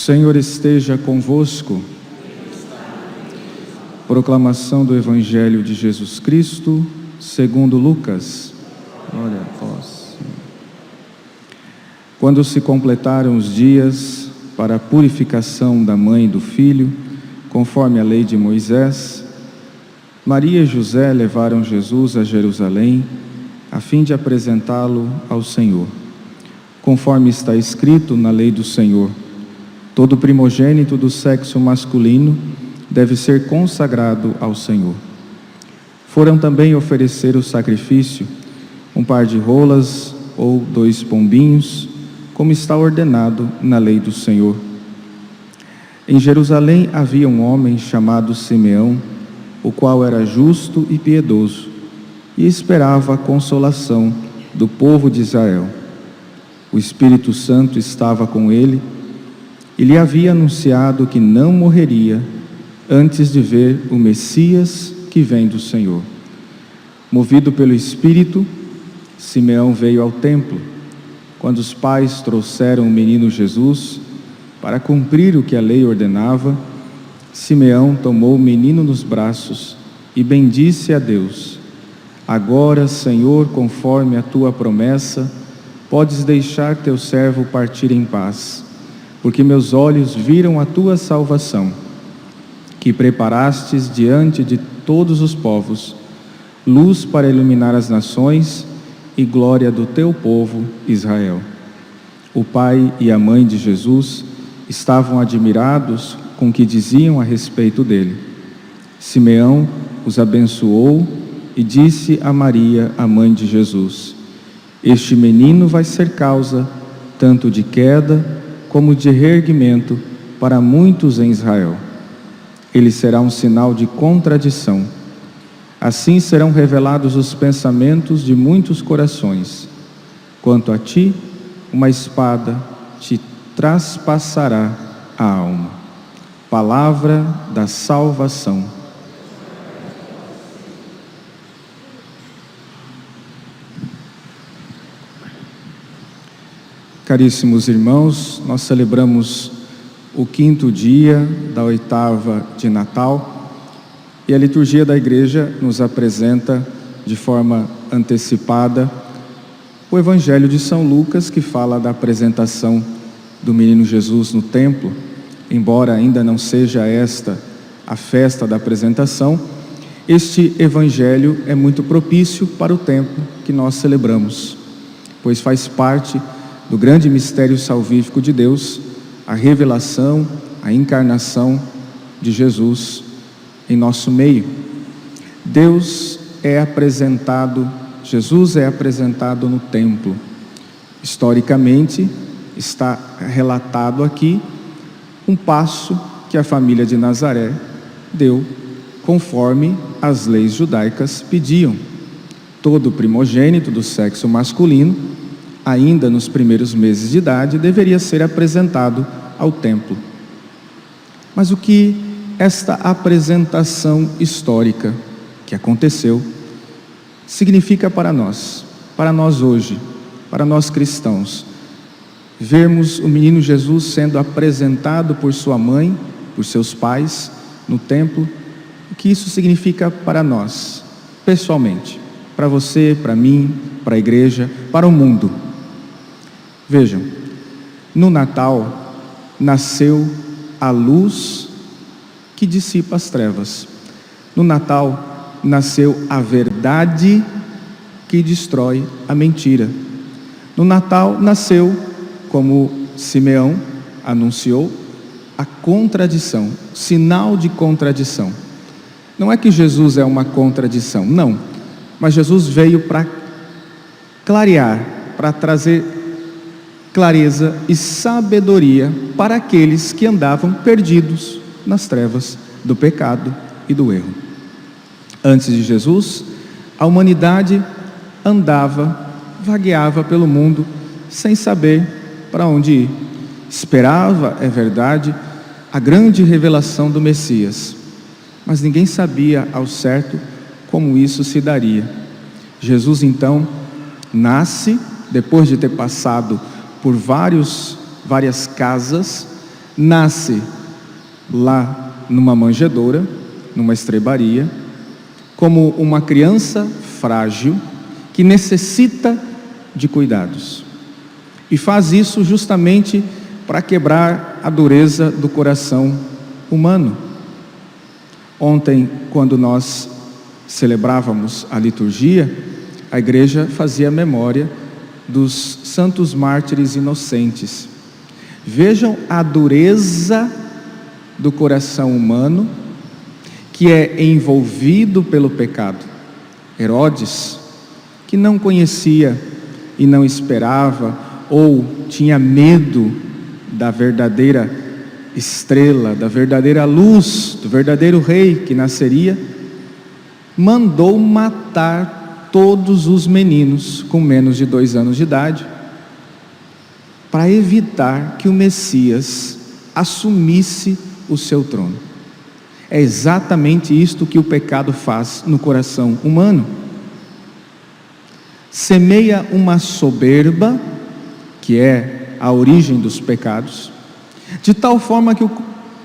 Senhor esteja convosco. Proclamação do Evangelho de Jesus Cristo, segundo Lucas. Glória a vós. Quando se completaram os dias para a purificação da mãe e do filho, conforme a lei de Moisés, Maria e José levaram Jesus a Jerusalém, a fim de apresentá-lo ao Senhor. Conforme está escrito na lei do Senhor, todo primogênito do sexo masculino deve ser consagrado ao Senhor. Foram também oferecer o sacrifício, um par de rolas ou 2 pombinhos, como está ordenado na lei do Senhor. Em Jerusalém havia um homem chamado Simeão, o qual era justo e piedoso, e esperava a consolação do povo de Israel. O Espírito Santo estava com ele, e lhe havia anunciado que não morreria antes de ver o Messias que vem do Senhor. Movido pelo Espírito, Simeão veio ao templo. Quando os pais trouxeram o menino Jesus para cumprir o que a lei ordenava, Simeão tomou o menino nos braços e bendisse a Deus. Agora, Senhor, conforme a tua promessa, podes deixar teu servo partir em paz, porque meus olhos viram a tua salvação, que preparastes diante de todos os povos, luz para iluminar as nações e glória do teu povo Israel. O pai e a mãe de Jesus estavam admirados com o que diziam a respeito dele. Simeão os abençoou e disse a Maria, a mãe de Jesus: este menino vai ser causa tanto de queda como de reerguimento para muitos em Israel. Ele será um sinal de contradição. Assim serão revelados os pensamentos de muitos corações. Quanto a ti, uma espada te traspassará a alma. Palavra da salvação. Caríssimos irmãos, nós celebramos o 5º dia da 8ª de Natal e a liturgia da Igreja nos apresenta de forma antecipada o Evangelho de São Lucas, que fala da apresentação do menino Jesus no templo. Embora ainda não seja esta a festa da apresentação, este Evangelho é muito propício para o tempo que nós celebramos, pois faz parte do grande mistério salvífico de Deus, a revelação, a encarnação de Jesus em nosso meio. Jesus é apresentado no templo. Historicamente, está relatado aqui um passo que a família de Nazaré deu conforme as leis judaicas pediam. Todo primogênito do sexo masculino, ainda nos primeiros meses de idade, deveria ser apresentado ao templo. Mas o que esta apresentação histórica que aconteceu significa para nós hoje, para nós cristãos? Vermos o menino Jesus sendo apresentado por sua mãe, por seus pais, no templo, o que isso significa para nós, pessoalmente, para você, para mim, para a igreja, para o mundo. Vejam, no Natal nasceu a luz que dissipa as trevas. No Natal nasceu a verdade que destrói a mentira. No Natal nasceu, como Simeão anunciou, a contradição, sinal de contradição. Não é que Jesus é uma contradição, não. Mas Jesus veio para clarear, para trazer clareza e sabedoria para aqueles que andavam perdidos nas trevas do pecado e do erro. Antes de Jesus, a humanidade vagueava pelo mundo sem saber para onde ir. Esperava, é verdade, a grande revelação do Messias, mas ninguém sabia ao certo como isso se daria. Jesus então nasce depois de ter passado por várias casas, nasce lá numa manjedoura, numa estrebaria, como uma criança frágil que necessita de cuidados. E faz isso justamente para quebrar a dureza do coração humano. Ontem, quando nós celebrávamos a liturgia, a igreja fazia memória dos santos mártires inocentes. Vejam a dureza do coração humano que é envolvido pelo pecado. Herodes, que não conhecia e não esperava, ou tinha medo da verdadeira estrela, da verdadeira luz, do verdadeiro rei que nasceria, mandou matar todos os meninos com menos de 2 anos de idade, para evitar que o Messias assumisse o seu trono. É exatamente isto que o pecado faz no coração humano. Semeia uma soberba, que é a origem dos pecados, de tal forma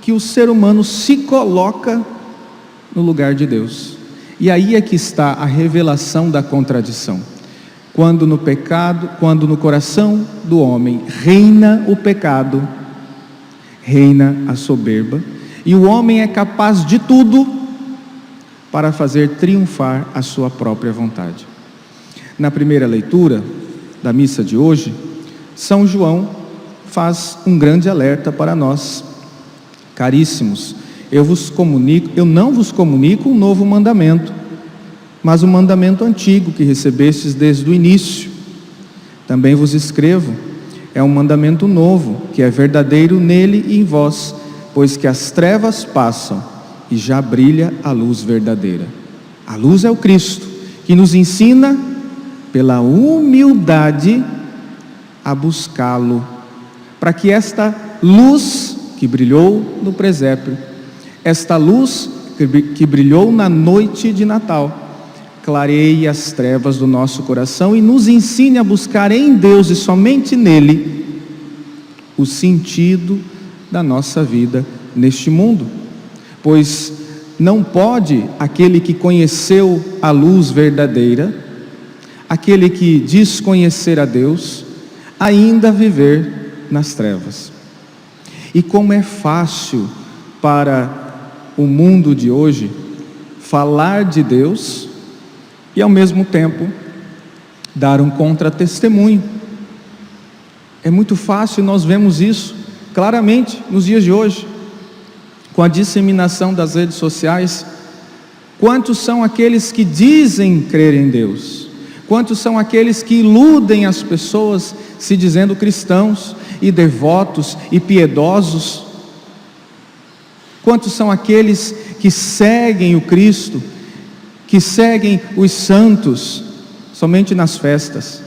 que o ser humano se coloca no lugar de Deus. E aí é que está a revelação da contradição. Quando no coração do homem reina o pecado, reina a soberba, e o homem é capaz de tudo para fazer triunfar a sua própria vontade. Na primeira leitura da missa de hoje, São João faz um grande alerta para nós. Caríssimos, eu não vos comunico um novo mandamento, mas o mandamento antigo que recebestes desde o início. Também vos escrevo, é um mandamento novo, que é verdadeiro nele e em vós, pois que as trevas passam e já brilha a luz verdadeira. A luz é o Cristo, que nos ensina, pela humildade, a buscá-lo, para que esta luz que brilhou no presépio, esta luz que brilhou na noite de Natal, clareie as trevas do nosso coração e nos ensine a buscar em Deus e somente nele o sentido da nossa vida neste mundo. Pois não pode aquele que conheceu a luz verdadeira, aquele que diz conhecer a Deus, ainda viver nas trevas. E como é fácil para o mundo de hoje falar de Deus e ao mesmo tempo dar um contra-testemunho. É muito fácil, nós vemos isso claramente nos dias de hoje, com a disseminação das redes sociais. Quantos são aqueles que dizem crer em Deus? Quantos são aqueles que iludem as pessoas se dizendo cristãos e devotos e piedosos? Quantos são aqueles que seguem o Cristo, que seguem os santos somente nas festas,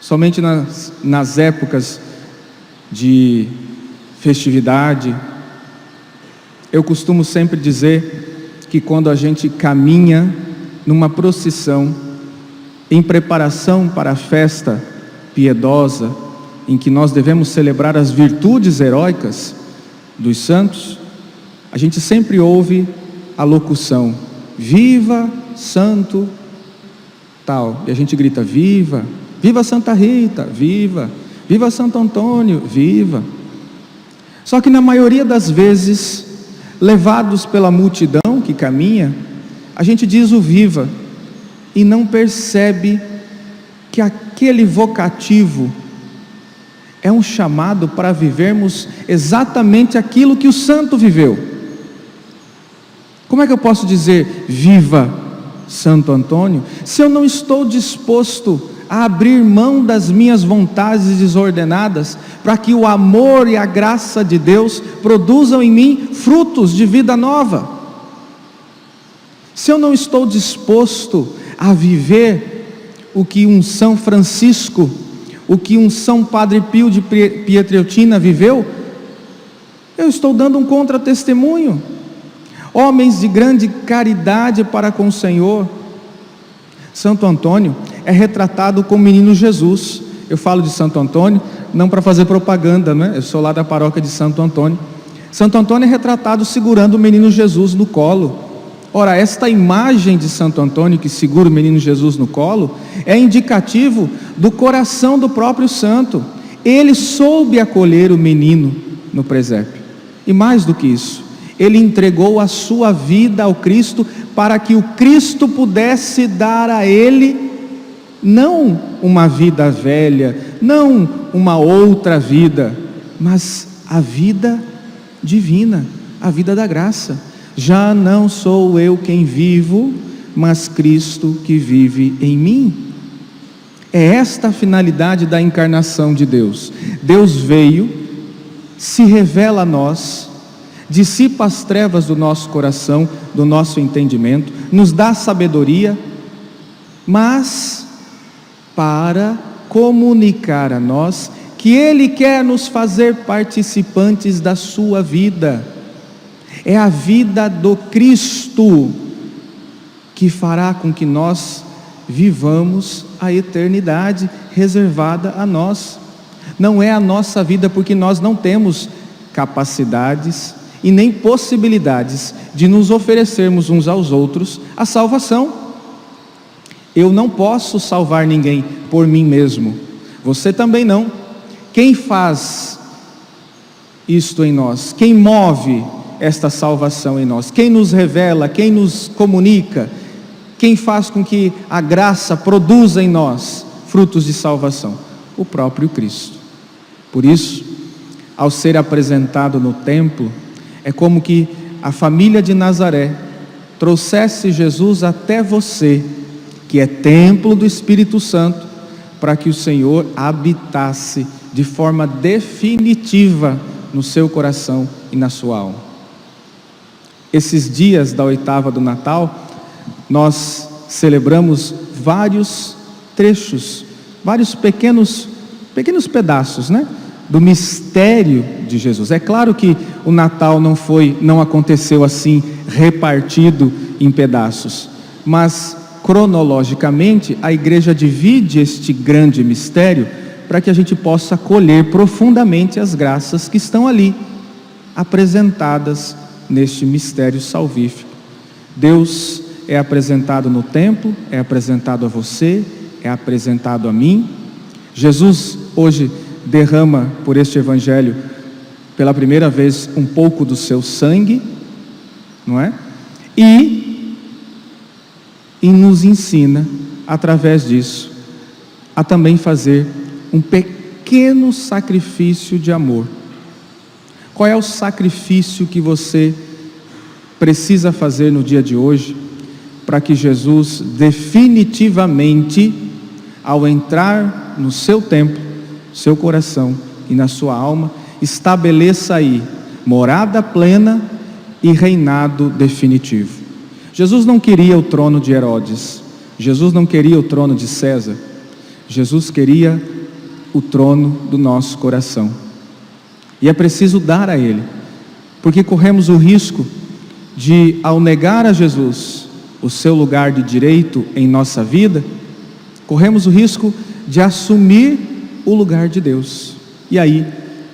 somente nas épocas de festividade? Eu costumo sempre dizer que quando a gente caminha numa procissão, em preparação para a festa piedosa, em que nós devemos celebrar as virtudes heróicas dos santos, a gente sempre ouve a locução: viva santo tal, e a gente grita: viva, viva Santa Rita, viva, viva Santo Antônio, viva. Só que na maioria das vezes, levados pela multidão que caminha, a gente diz o viva e não percebe que aquele vocativo é um chamado para vivermos exatamente aquilo que o santo viveu. Como é que eu posso dizer viva Santo Antônio, se eu não estou disposto a abrir mão das minhas vontades desordenadas, para que o amor e a graça de Deus produzam em mim frutos de vida nova? Se eu não estou disposto a viver o que um São Francisco, o que um São Padre Pio de Pietrelcina viveu, eu estou dando um contra-testemunho. Homens de grande caridade para com o Senhor. Santo Antônio é retratado como menino Jesus. Eu falo de Santo Antônio não para fazer propaganda, né? Eu sou lá da paróquia de Santo Antônio. Santo Antônio é retratado segurando o menino Jesus no colo. Ora, esta imagem de Santo Antônio que segura o menino Jesus no colo é indicativo do coração do próprio santo. Ele soube acolher o menino no presépio. E mais do que isso, ele entregou a sua vida ao Cristo para que o Cristo pudesse dar a ele não uma vida velha, não uma outra vida, mas a vida divina, a vida da graça. Já não sou eu quem vivo, mas Cristo que vive em mim. É esta a finalidade da encarnação de Deus. Deus veio, se revela a nós, dissipa as trevas do nosso coração, do nosso entendimento, nos dá sabedoria, mas para comunicar a nós que Ele quer nos fazer participantes da sua vida. É a vida do Cristo que fará com que nós vivamos a eternidade reservada a nós. Não é a nossa vida, porque nós não temos capacidades e nem possibilidades de nos oferecermos uns aos outros a salvação. Eu não posso salvar ninguém por mim mesmo, você também não. Quem faz isto em nós? Quem move esta salvação em nós? Quem nos revela, quem nos comunica, quem faz com que a graça produza em nós frutos de salvação? O próprio Cristo. Por isso, ao ser apresentado no templo, é como que a família de Nazaré trouxesse Jesus até você, que é templo do Espírito Santo, para que o Senhor habitasse de forma definitiva no seu coração e na sua alma. Esses dias da oitava do Natal, nós celebramos vários trechos, vários pequenos pedaços, né, do mistério de Jesus. É claro que o Natal não aconteceu assim, repartido em pedaços, mas cronologicamente a igreja divide este grande mistério para que a gente possa colher profundamente as graças que estão ali apresentadas neste mistério salvífico. Deus é apresentado no templo, é apresentado a você, é apresentado a mim. Jesus hoje derrama por este evangelho pela primeira vez um pouco do seu sangue, não é? E nos ensina através disso a também fazer um pequeno sacrifício de amor. Qual é o sacrifício que você precisa fazer no dia de hoje para que Jesus definitivamente, ao entrar no seu templo, seu coração e na sua alma, estabeleça aí morada plena e reinado definitivo? Jesus não queria o trono de Herodes, Jesus não queria o trono de César, Jesus queria o trono do nosso coração. E é preciso dar a Ele, porque corremos o risco de, ao negar a Jesus o seu lugar de direito em nossa vida, corremos o risco de assumir o lugar de Deus. E aí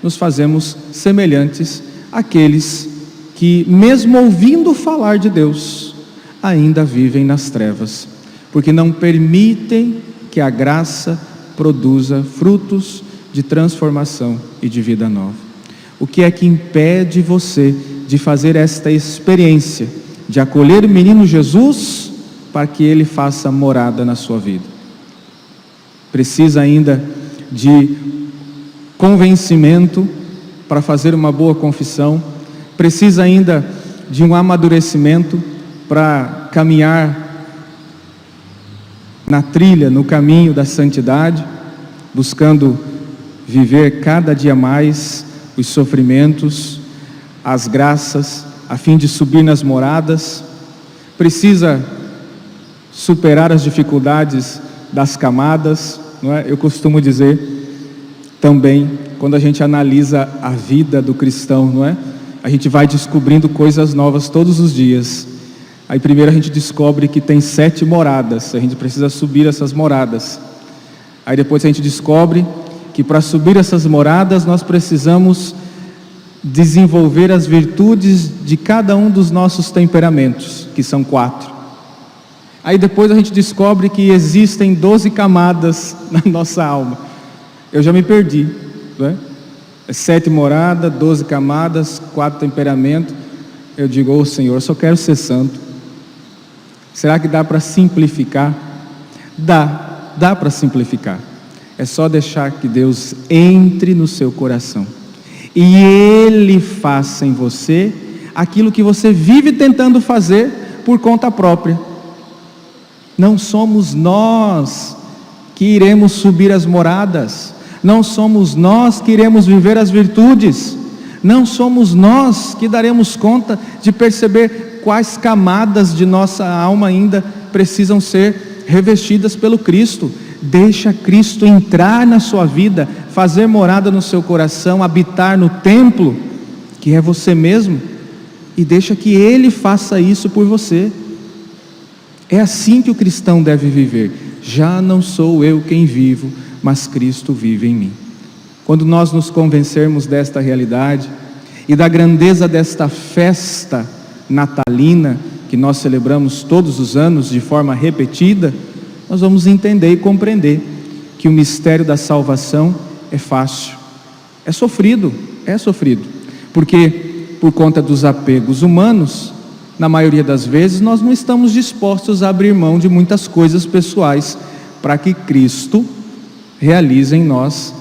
nos fazemos semelhantes àqueles que, mesmo ouvindo falar de Deus, ainda vivem nas trevas, porque não permitem que a graça produza frutos de transformação e de vida nova. O que é que impede você de fazer esta experiência, de acolher o menino Jesus para que ele faça morada na sua vida? Precisa ainda de convencimento para fazer uma boa confissão, precisa ainda de um amadurecimento para caminhar na trilha, no caminho da santidade, buscando viver cada dia mais os sofrimentos, as graças, a fim de subir nas moradas. Precisa superar as dificuldades das camadas, não é? Eu costumo dizer também, quando a gente analisa a vida do cristão, não é? A gente vai descobrindo coisas novas todos os dias. Aí primeiro a gente descobre que tem 7 moradas, a gente precisa subir essas moradas. Aí depois a gente descobre que para subir essas moradas nós precisamos desenvolver as virtudes de cada um dos nossos temperamentos, que são 4. Aí depois a gente descobre que existem 12 camadas na nossa alma. Eu já me perdi, né? 7 moradas, 12 camadas, 4 temperamentos. Eu digo, ô Senhor, eu só quero ser santo. Será que dá para simplificar? Dá para simplificar. É só deixar que Deus entre no seu coração e Ele faça em você aquilo que você vive tentando fazer por conta própria. Não somos nós que iremos subir as moradas, não somos nós que iremos viver as virtudes, não somos nós que daremos conta de perceber quais camadas de nossa alma ainda precisam ser revestidas pelo Cristo. Deixa Cristo entrar na sua vida, fazer morada no seu coração, habitar no templo, que é você mesmo, e deixa que Ele faça isso por você. É assim que o cristão deve viver. Já não sou eu quem vivo, mas Cristo vive em mim. Quando nós nos convencermos desta realidade e da grandeza desta festa natalina que nós celebramos todos os anos de forma repetida, nós vamos entender e compreender que o mistério da salvação é fácil, é sofrido, porque por conta dos apegos humanos, na maioria das vezes nós não estamos dispostos a abrir mão de muitas coisas pessoais para que Cristo realize em nós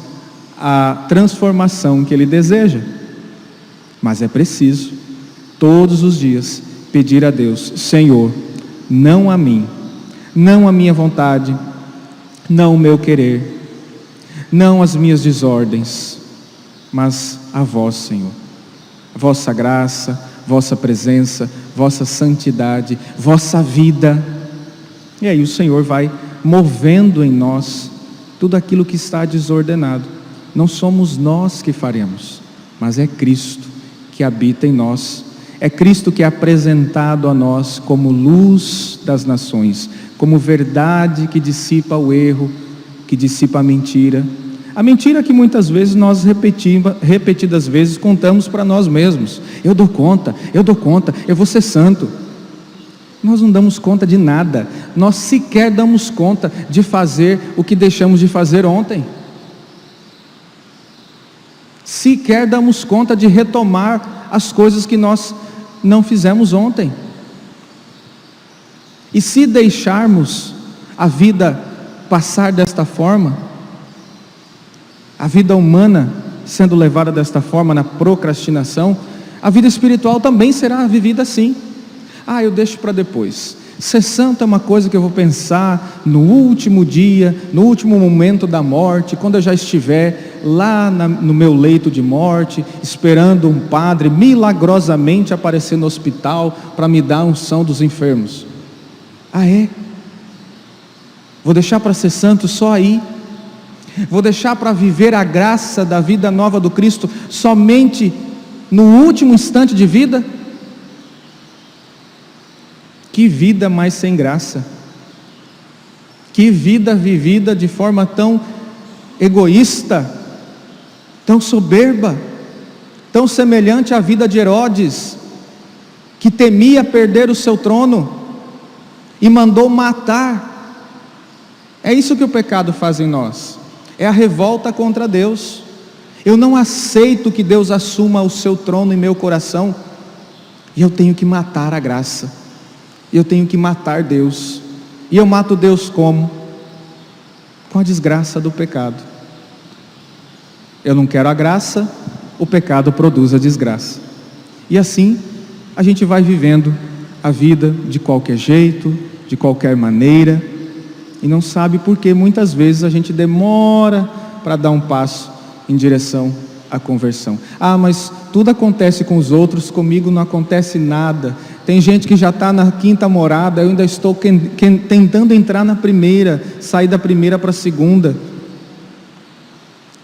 a transformação que Ele deseja. Mas é preciso, todos os dias, pedir a Deus: Senhor, não a mim, não a minha vontade, não o meu querer, não as minhas desordens, mas a vós, Senhor, vossa graça, vossa presença, vossa santidade, vossa vida. E aí o Senhor vai movendo em nós tudo aquilo que está desordenado. Não somos nós que faremos, mas é Cristo que habita em nós. É Cristo que é apresentado a nós como luz das nações, como verdade que dissipa o erro, que dissipa a mentira que muitas vezes nós repetidas vezes contamos para nós mesmos. Eu dou conta, eu vou ser santo. Nós não damos conta de nada, nós sequer damos conta de fazer o que deixamos de fazer ontem, sequer damos conta de retomar as coisas que nós não fizemos ontem. E se deixarmos a vida passar desta forma, a vida humana sendo levada desta forma, na procrastinação, a vida espiritual também será vivida assim. Eu deixo para depois. Ser santo é uma coisa que eu vou pensar no último dia, no último momento da morte, quando eu já estiver lá no meu leito de morte, esperando um padre milagrosamente aparecer no hospital para me dar a unção dos enfermos. Vou deixar para ser santo só aí? Vou deixar para viver a graça da vida nova do Cristo somente no último instante de vida? Que vida mais sem graça, que vida vivida de forma tão egoísta, tão soberba, tão semelhante à vida de Herodes, que temia perder o seu trono e mandou matar. É isso que o pecado faz em nós, é a revolta contra Deus. Eu não aceito que Deus assuma o seu trono em meu coração, e eu tenho que matar a graça. Eu tenho que matar Deus. E eu mato Deus como? Com a desgraça do pecado. Eu não quero a graça, o pecado produz a desgraça. E assim a gente vai vivendo a vida de qualquer jeito, de qualquer maneira, e não sabe por que muitas vezes a gente demora para dar um passo em direção à conversão. Mas tudo acontece com os outros, comigo não acontece nada. Tem gente que já está na 5ª morada, eu ainda estou tentando entrar na primeira, sair da primeira para a segunda.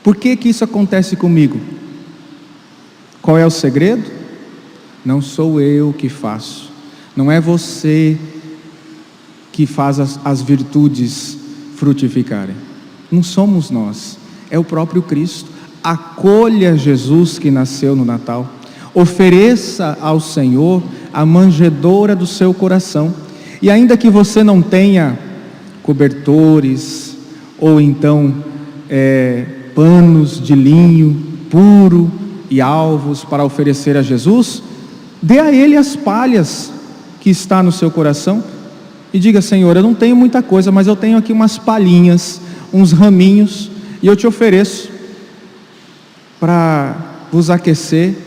Por que isso acontece comigo? Qual é o segredo? Não sou eu que faço, não é você que faz as virtudes frutificarem, não somos nós, é o próprio Cristo. Acolha Jesus que nasceu no Natal. Ofereça ao Senhor a manjedoura do seu coração. E ainda que você não tenha cobertores, ou então panos de linho puro e alvos para oferecer a Jesus, dê a Ele as palhas que está no seu coração e diga: Senhor, eu não tenho muita coisa, mas eu tenho aqui umas palhinhas, uns raminhos, e eu te ofereço para vos aquecer,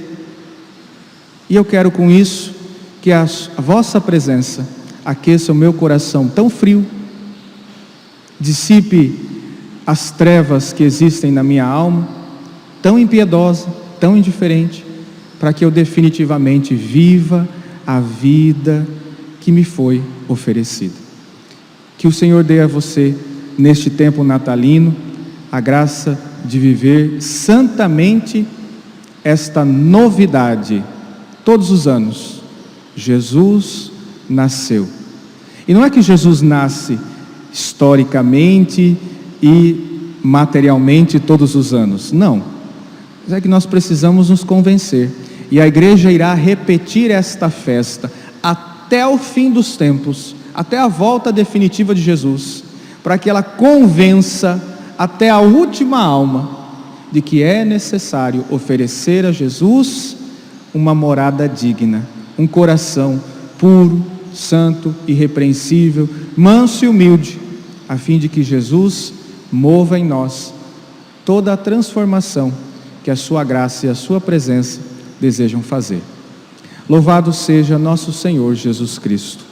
e eu quero com isso que a vossa presença aqueça o meu coração tão frio, dissipe as trevas que existem na minha alma, tão impiedosa, tão indiferente, para que eu definitivamente viva a vida que me foi oferecida. Que o Senhor dê a você, neste tempo natalino, a graça de viver santamente esta novidade. Todos os anos, Jesus nasceu. E não é que Jesus nasce historicamente e materialmente todos os anos, não. Mas é que nós precisamos nos convencer, e a igreja irá repetir esta festa até o fim dos tempos, até a volta definitiva de Jesus, para que ela convença até a última alma de que é necessário oferecer a Jesus uma morada digna, um coração puro, santo, irrepreensível, manso e humilde, a fim de que Jesus mova em nós toda a transformação que a sua graça e a sua presença desejam fazer. Louvado seja nosso Senhor Jesus Cristo.